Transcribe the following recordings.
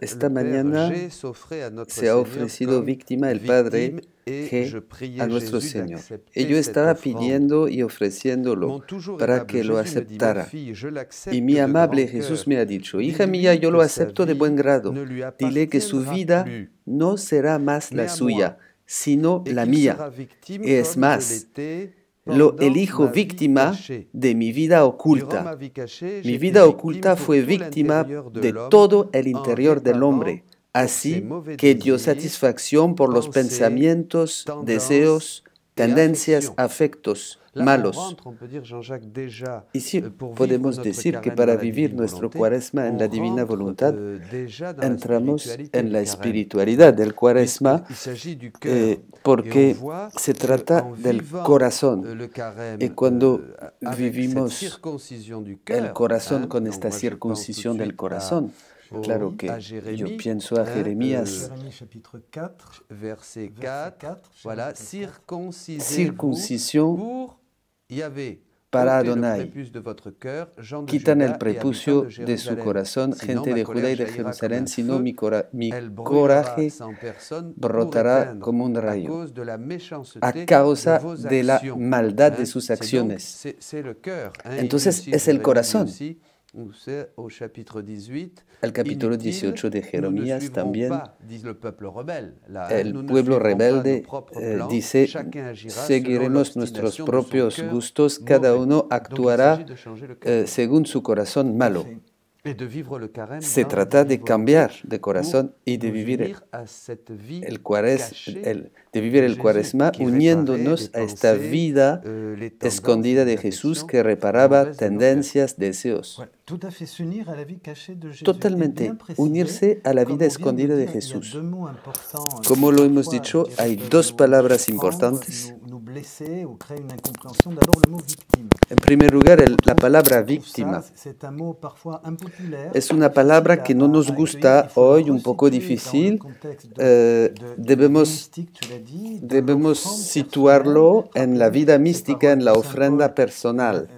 Esta mañana se ha ofrecido víctima el Padre G a nuestro Señor. Y yo estaba pidiendo y ofreciéndolo para que lo aceptara. Y mi amable Jesús me ha dicho: hija mía, yo lo acepto de buen grado. Dile que su vida no será más la suya, sino la mía. Y es más, lo elijo víctima de mi vida oculta. Mi vida oculta fue víctima de todo el interior del hombre. Así que dio satisfacción por los pensamientos, deseos, tendencias, afectos malos. Y sí, podemos decir que para vivir nuestro Cuaresma en la divina voluntad, entramos en la espiritualidad del Cuaresma, porque se trata del corazón. Y cuando vivimos el corazón con esta circuncisión del corazón, claro que yo pienso a Jeremías, verset 4, voilà, circuncisión para Adonai. Quitan el prepucio de su corazón, gente de Judá y de Jerusalén, sino mi coraje brotará como un rayo, a causa de la maldad de sus acciones. Entonces es el corazón. El capítulo 18 de Jeremías también, el pueblo rebelde dice: seguiremos nuestros propios gustos, cada uno actuará según su corazón malo. Se trata de cambiar de corazón y de vivir el Cuaresma uniéndonos a esta vida escondida de Jesús que reparaba tendencias, deseos. Totalmente unirse a la vida escondida de Jesús. Como lo hemos dicho, hay dos palabras importantes. En primer lugar, la palabra víctima. Es una palabra que no nos gusta hoy, un poco difícil. Debemos situarlo en la vida mística, en la ofrenda personal.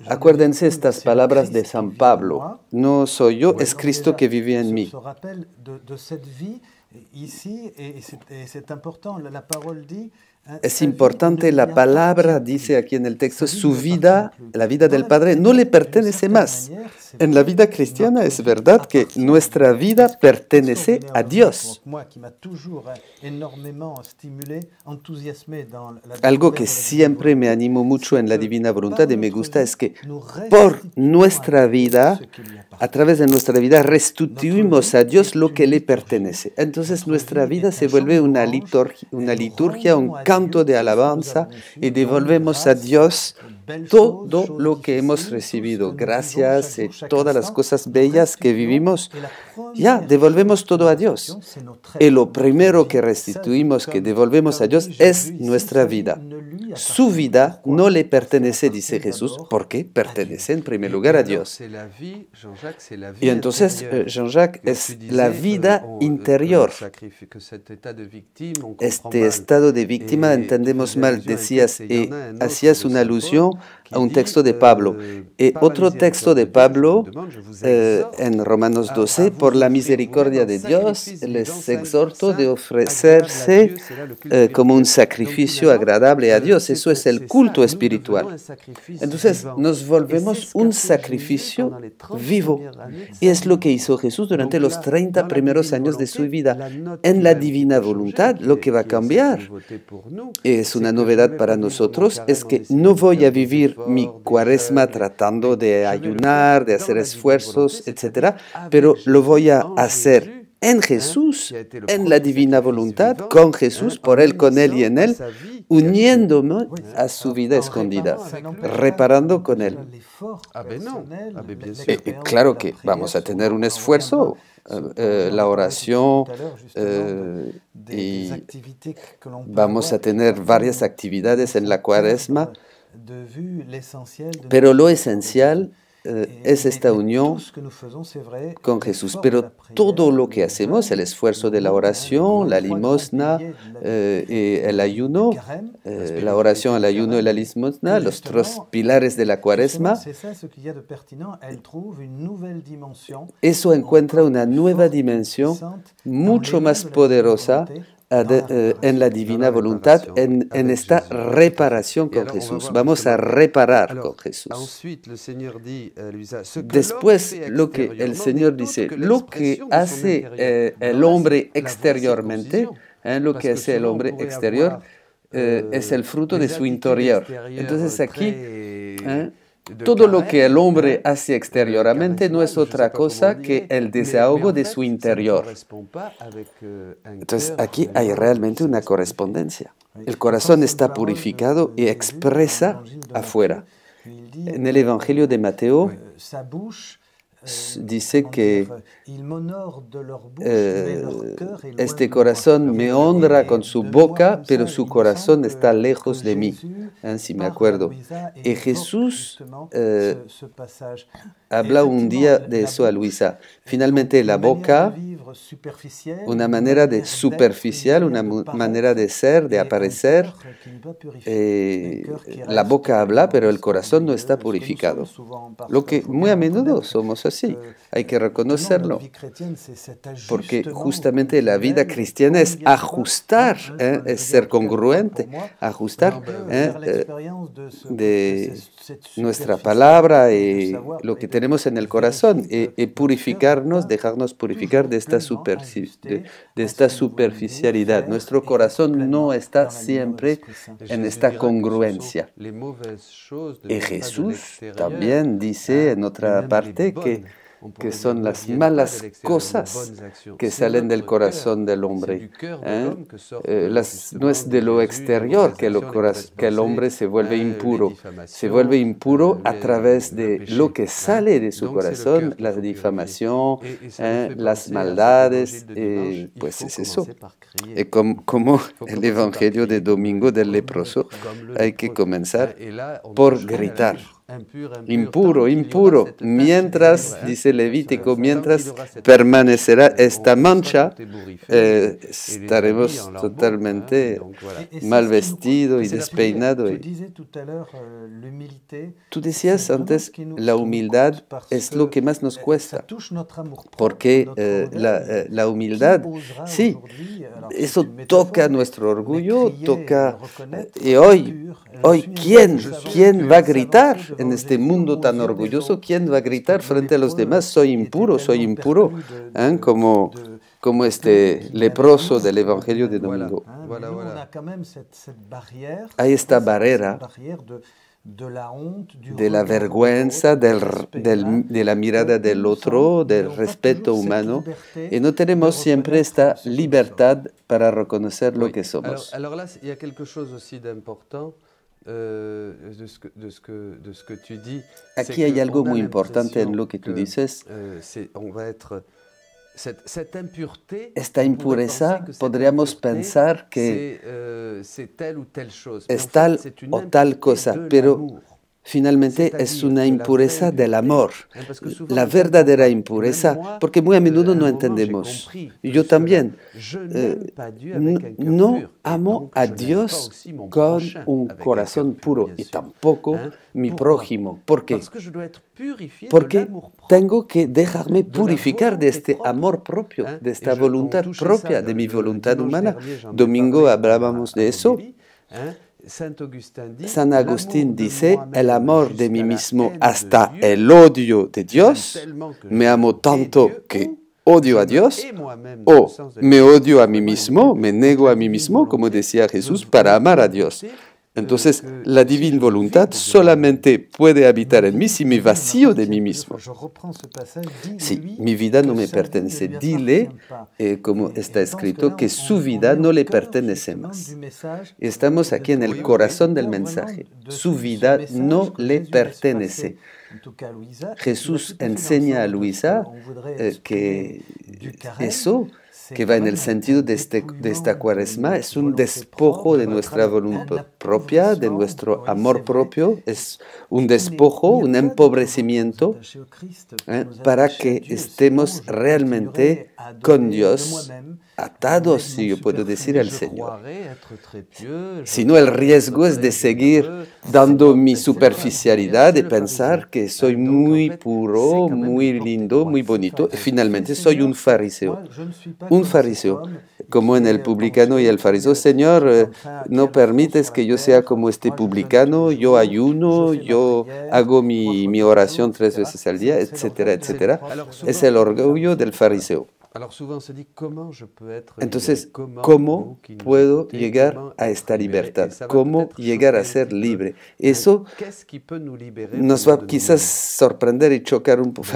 Acuérdense estas palabras de San Pablo: no soy yo, es Cristo que vive en mí. Es importante, la palabra dice aquí en el texto, su vida, la vida del Padre, no le pertenece más. En la vida cristiana es verdad que nuestra vida pertenece a Dios. Algo que siempre me animó mucho en la divina voluntad y me gusta es que por nuestra vida, a través de nuestra vida, restituimos a Dios lo que le pertenece. Entonces nuestra vida se vuelve una liturgia, un canto de alabanza, y devolvemos a Dios todo lo que hemos recibido, gracias y todas las cosas bellas que vivimos. Ya, devolvemos todo a Dios. Y lo primero que restituimos, que devolvemos a Dios, es nuestra vida. Su vida no le pertenece, dice Jesús, porque pertenece en primer lugar a Dios. Y entonces Jean-Jacques es la vida interior. Este estado de víctima entendemos mal, decías, y hacías una alusión a un texto de Pablo. Otro texto de Pablo, en Romanos 12, por la misericordia de Dios, les exhorto de ofrecerse como un sacrificio agradable a Dios. Eso es el culto espiritual. Entonces, nos volvemos un sacrificio vivo. Y es lo que hizo Jesús durante los 30 primeros años de su vida. En la divina voluntad, lo que va a cambiar, es una novedad para nosotros, es que no voy a vivir mi Cuaresma tratando de ayunar, de hacer esfuerzos, etc., pero lo voy a hacer en Jesús, en la divina voluntad, con Jesús, por Él, con Él y en Él, uniéndome a su vida escondida, reparando con Él. Claro que vamos a tener un esfuerzo, la oración, y vamos a tener varias actividades en la Cuaresma, pero lo esencial es esta unión con Jesús. Pero todo lo que hacemos, el esfuerzo de la oración, la limosna, el ayuno, la oración, el ayuno y la limosna, los tres pilares de la Cuaresma, eso encuentra una nueva dimensión mucho más poderosa en la divina voluntad, en esta reparación con Jesús. Vamos a reparar con Jesús. Después, lo que el Señor dice, lo que hace el hombre exteriormente, lo que hace el hombre exterior es el fruto de su interior. Entonces aquí, todo lo que el hombre hace exteriormente no es otra cosa que el desahogo de su interior. Entonces aquí hay realmente una correspondencia. El corazón está purificado y expresa afuera. En el Evangelio de Mateo dice que este corazón me honra con su boca, pero su corazón está lejos de mí, si me acuerdo. Y Jesús habla un día de eso a Luisa. Finalmente la boca, una manera de superficial, una manera de ser, de aparecer. La boca habla, pero el corazón no está purificado. Lo que muy a menudo somos así, hay que reconocerlo. Porque justamente la vida cristiana es ajustar, es ser congruente, ajustar de nuestra palabra y lo que tenemos en el corazón y purificarnos, dejarnos purificar de esta superficialidad. Nuestro corazón no está siempre en esta congruencia. Y Jesús también dice en otra parte que son las malas cosas que salen del corazón del hombre. No es de lo exterior que el hombre se vuelve impuro. Se vuelve impuro a través de lo que sale de su corazón, la difamación, las maldades, pues es eso. Y como el Evangelio de domingo del leproso, hay que comenzar por gritar. Impuro, impuro. Mientras, dice Levítico, mientras permanecerá esta mancha, estaremos totalmente mal vestidos y despeinados. Tú decías antes, la humildad es lo que más nos cuesta, porque la humildad, sí, eso toca nuestro orgullo, toca... Y hoy, ¿quién va a gritar? En este mundo tan orgulloso, ¿quién va a gritar frente a los demás? Soy impuro, como este leproso del Evangelio de domingo. Hay esta barrera de la vergüenza, de la mirada del otro, del respeto humano, y no tenemos siempre esta libertad para reconocer lo que somos. Aquí hay algo muy importante en lo que tú dices. Esta impureza, podríamos pensar que es tal o tal cosa, pero finalmente es una impureza del amor. La verdadera impureza, porque muy a menudo no entendemos. Yo también no amo a Dios con un corazón puro y tampoco mi prójimo. ¿Por qué? Porque tengo que dejarme purificar de este amor propio, de esta voluntad propia, de mi voluntad humana. Domingo hablábamos de eso. San Agustín dice, el amor de mí mismo hasta el odio de Dios, me amo tanto que odio a Dios, o me odio a mí mismo, me nego a mí mismo, como decía Jesús, para amar a Dios. Entonces, la divina voluntad solamente puede habitar en mí si me vacío de mí mismo. Si mi vida no me pertenece, dile, como está escrito, que su vida no le pertenece más. Estamos aquí en el corazón del mensaje. Su vida no le pertenece. Jesús enseña a Luisa que eso que va en el sentido de esta cuaresma, es un despojo de nuestra voluntad propia, de nuestro amor propio, es un despojo, un empobrecimiento, para que estemos realmente con Dios, atados, si yo puedo decir, al Señor. Si no, el riesgo es de seguir dando mi superficialidad, de pensar que soy muy puro, muy lindo, muy bonito, y finalmente soy un fariseo. Un fariseo, como en el publicano y el fariseo. Señor, no permites que yo sea como este publicano, yo ayuno, yo hago mi oración 3 veces al día, etcétera, etcétera. Es el orgullo del fariseo. Entonces, ¿cómo puedo llegar a esta libertad? ¿Cómo llegar a ser libre? Eso nos va quizás sorprender y chocar un poco.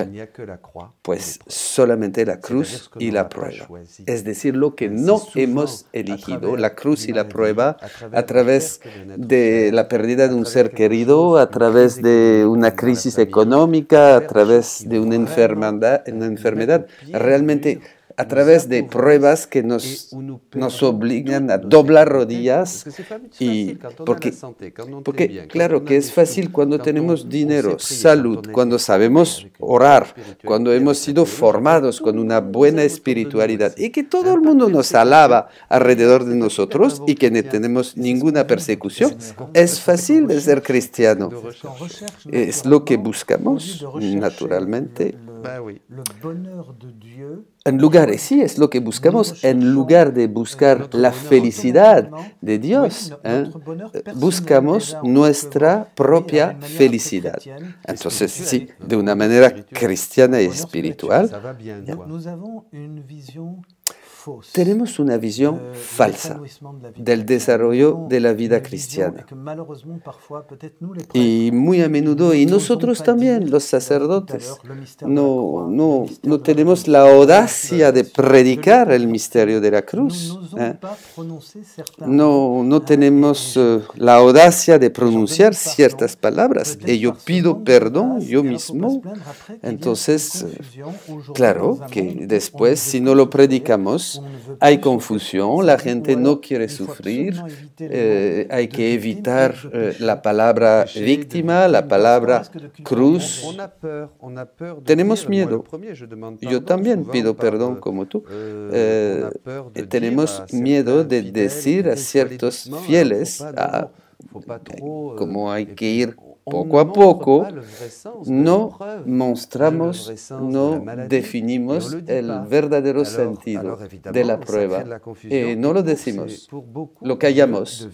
Pues solamente la cruz y la prueba. Es decir, lo que no hemos elegido, la cruz y la prueba, a través de la pérdida de un ser querido, a través de una crisis económica, a través de una enfermedad, realmente a través de pruebas que nos obligan a doblar rodillas, y porque claro que es fácil cuando tenemos dinero, salud, cuando sabemos orar, cuando hemos sido formados con una buena espiritualidad y que todo el mundo nos alaba alrededor de nosotros y que no tenemos ninguna persecución, es fácil de ser cristiano. Es lo que buscamos, naturalmente. En lugar, sí, es lo que buscamos, en lugar de buscar la felicidad de Dios, buscamos nuestra propia felicidad. Entonces, sí, de una manera cristiana y espiritual, tenemos una visión falsa del desarrollo de la vida cristiana. Y muy a menudo, y nosotros también, los sacerdotes, no tenemos la audacia de predicar el misterio de la cruz. No tenemos la audacia de pronunciar ciertas palabras. Y yo pido perdón yo mismo. Entonces, claro que después, si no lo predicamos, hay confusión, la gente no quiere sufrir, hay que evitar la palabra víctima, la palabra cruz. Tenemos miedo. Yo también pido perdón como tú. Tenemos miedo de decir a ciertos fieles, como hay que ir poco a poco, no mostramos, no definimos el verdadero sentido de la prueba. No lo decimos, lo callamos.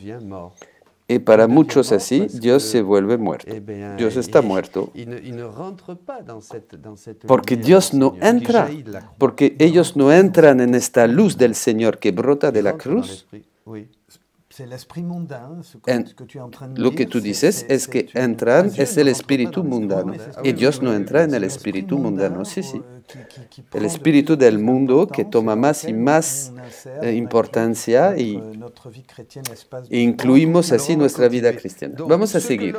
Y para muchos así, Dios se vuelve muerto. Dios está muerto. Porque Dios no entra, porque ellos no entran en esta luz del Señor que brota de la cruz. Lo que tú dices es que entran es el espíritu mundano y Dios no entra en el espíritu mundano. Sí, sí. El espíritu del mundo que toma más y más importancia y incluimos así nuestra vida cristiana. Vamos a seguir.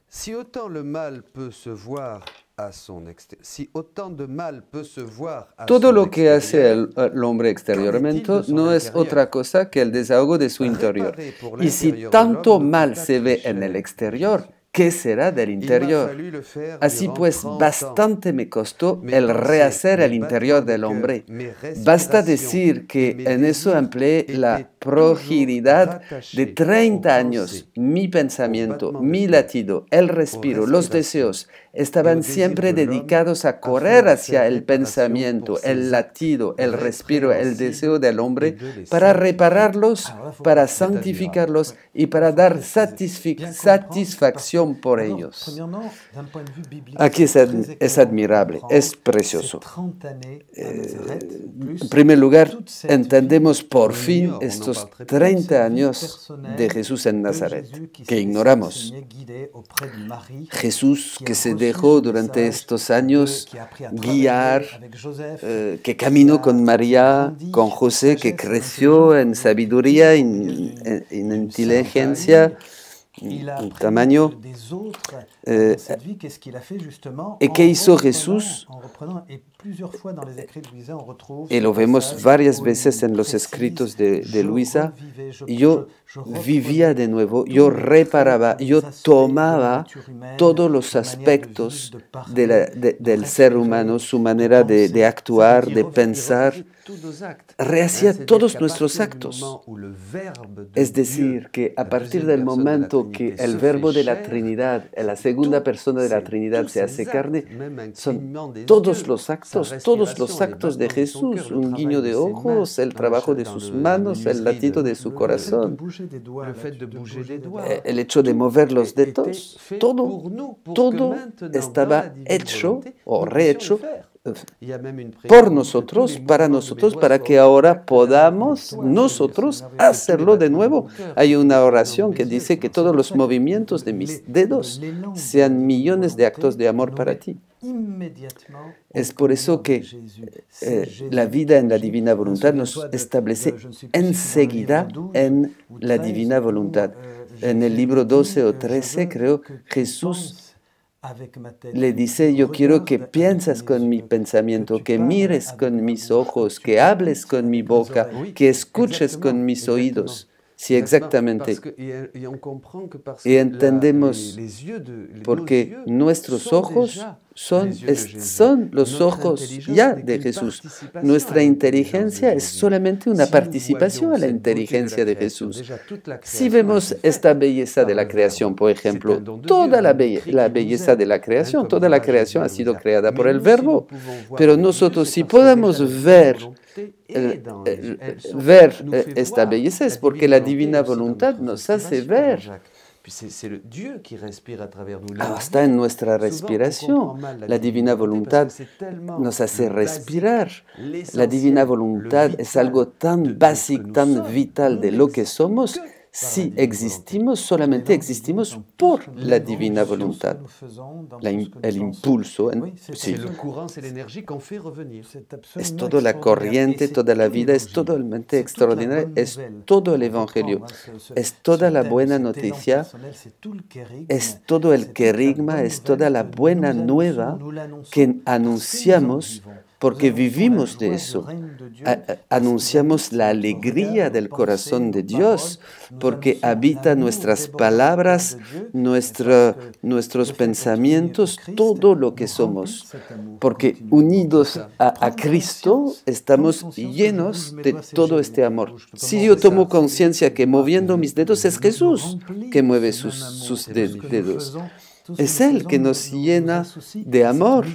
Si autant le mal peut se voir à son extérieur, si autant de mal peut se voir à Todo son lo que hace el hombre exteriormente no es otra cosa que el desahogo de su interior. Y si tanto mal se ve en el exterior, ¿qué será del interior? Así pues, bastante me costó el rehacer el interior del hombre. Basta decir que en eso empleé la prodigalidad de 30 años. Mi pensamiento, mi latido, el respiro, los deseos estaban siempre dedicados a correr hacia el pensamiento, el latido, el respiro, el deseo del hombre para repararlos, para santificarlos y para dar satisfacción por ellos. Aquí es admirable, es precioso. En primer lugar, entendemos por fin estos 30 años de Jesús en Nazaret, que ignoramos. Jesús que se dejó durante estos años guiar, que caminó con María, con José, que creció en sabiduría, en inteligencia, un tamaño. ¿Y qué hizo Jesús? Y lo vemos varias veces en los escritos de Luisa. Yo vivía de nuevo, yo reparaba, yo tomaba todos los aspectos del ser humano, su manera de actuar, de pensar, rehacía todos nuestros actos. Es decir, que a partir del momento que el verbo de la Trinidad, la segunda persona de la Trinidad se hace carne, son todos los actos de Jesús, un guiño de ojos, el trabajo de sus manos, el latido de su corazón, el hecho de mover los dedos, todo estaba hecho o rehecho por nosotros, para que ahora podamos nosotros hacerlo de nuevo. Hay una oración que dice que todos los movimientos de mis dedos sean millones de actos de amor para ti. Es por eso que la vida en la divina voluntad nos establece enseguida en la divina voluntad. En el libro 12 o 13, creo, Jesús le dice: yo quiero que pienses con mi pensamiento, que mires con mis ojos, que hables con mi boca, que escuches con mis oídos. Sí, exactamente. Y entendemos porque nuestros ojos son los ojos ya de Jesús. Nuestra inteligencia es solamente una participación a la inteligencia de Jesús. Si vemos esta belleza de la creación, por ejemplo, toda la belleza de la creación, toda la creación ha sido creada por el Verbo, pero nosotros si podemos ver esta belleza es porque la divina voluntad nos hace ver. Hasta en nuestra respiración, la divina voluntad nos hace respirar. La divina voluntad es algo tan básico, tan vital de lo que somos. Si existimos, solamente existimos por la divina voluntad. El impulso, sí. Es toda la corriente, toda la vida, es totalmente extraordinario, es todo el Evangelio, es toda la buena noticia, es todo el querigma, es toda la buena nueva que anunciamos. Porque vivimos de eso, anunciamos la alegría del corazón de Dios, porque habita nuestras palabras, nuestros pensamientos, todo lo que somos. Porque unidos a Cristo estamos llenos de todo este amor. Si yo tomo conciencia que moviendo mis dedos es Jesús que mueve sus dedos. Es Él que nos llena de amor.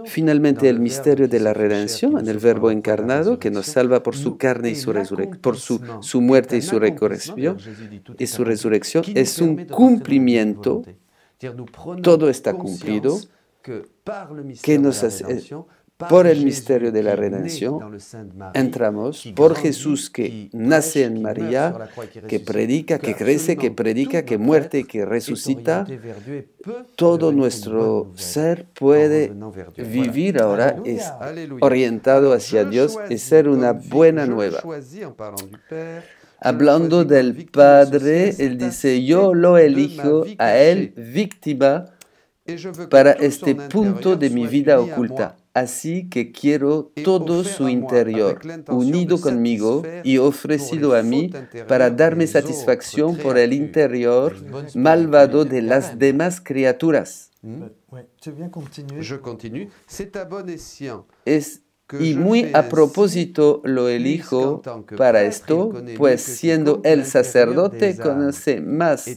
Finalmente, el misterio de la redención en el Verbo encarnado que nos salva por su carne y su resurrección, por su muerte y su resurrección, es un cumplimiento. Todo está cumplido, que nos hace. Por el misterio de la redención, entramos por Jesús que nace en María, que predica, que crece, que predica, que muere y que resucita. Todo nuestro ser puede vivir ahora orientado hacia Dios y ser una buena nueva. Hablando del Padre, Él dice: yo lo elijo a Él víctima para este punto de mi vida oculta. Así que quiero todo su interior, unido conmigo y ofrecido a mí para darme satisfacción por el interior malvado de las demás criaturas. Je continue. C'est à bon escient. Y muy a propósito lo elijo para esto, pues siendo el sacerdote conoce más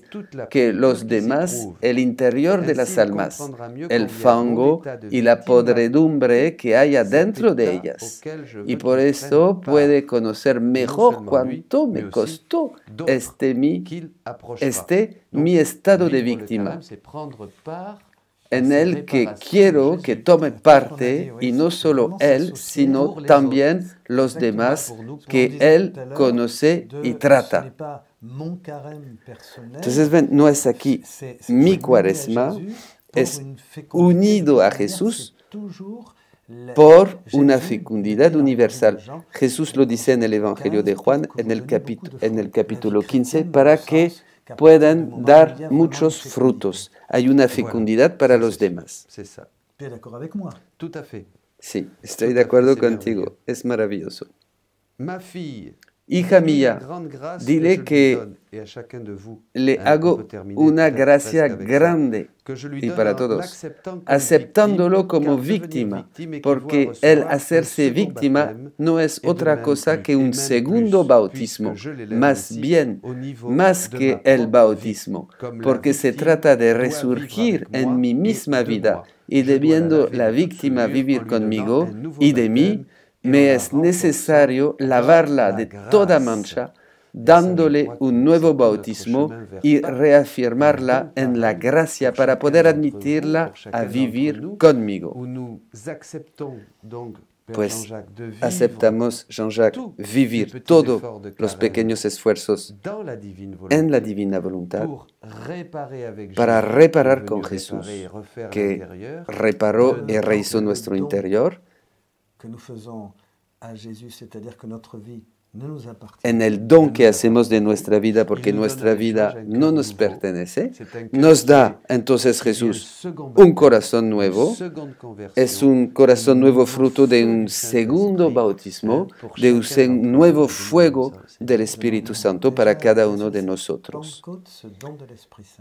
que los demás el interior de las almas, el fango y la podredumbre que hay adentro de ellas. Y por eso puede conocer mejor cuánto me costó mi estado de víctima, en el que quiero que tome parte, y no solo él, sino también los demás que él conoce y trata. Entonces, ven, no es aquí mi cuaresma, es unido a Jesús, por una fecundidad universal. Jesús lo dice en el Evangelio de Juan, en el capítulo 15, para que puedan dar muchos frutos. Hay una fecundidad para los demás. ¿Estás de acuerdo conmigo? Tout à fait. Sí, estoy de acuerdo contigo. Es maravilloso. Hija mía, dile que le hago una gracia grande y para todos, aceptándolo como víctima, porque el hacerse víctima no es otra cosa que un segundo bautismo, más bien, más que el bautismo, porque se trata de resurgir en mi misma vida y debiendo la víctima vivir conmigo y de mí, me es necesario lavarla de toda mancha, dándole un nuevo bautismo y reafirmarla en la gracia para poder admitirla a vivir conmigo. Pues aceptamos, Jean-Jacques, vivir todos los pequeños esfuerzos en la divina voluntad para reparar con Jesús, que reparó y rehizo nuestro interior, en el don que hacemos de nuestra vida, porque nuestra vida no nos pertenece, nos da entonces Jesús un corazón nuevo, es un corazón nuevo fruto de un segundo bautismo, de un nuevo fuego del Espíritu Santo para cada uno de nosotros.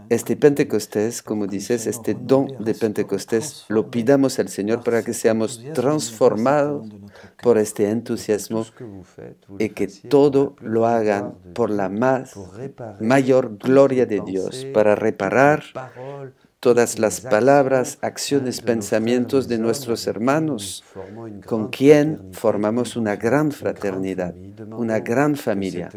Este Pentecostés, como dices, este don de Pentecostés, lo pidamos al Señor para que seamos transformados por este entusiasmo y que todo lo hagan por la mayor gloria de Dios, para reparar todas las palabras, acciones, pensamientos de nuestros hermanos, con quien formamos una gran fraternidad, una gran familia.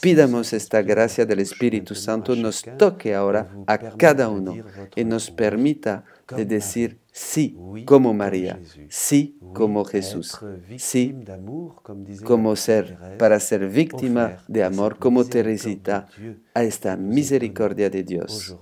Pidamos esta gracia del Espíritu Santo, nos toque ahora a cada uno y nos permita de decir sí como María, sí como Jesús, sí como para ser víctima de amor como Teresita a esta misericordia de Dios.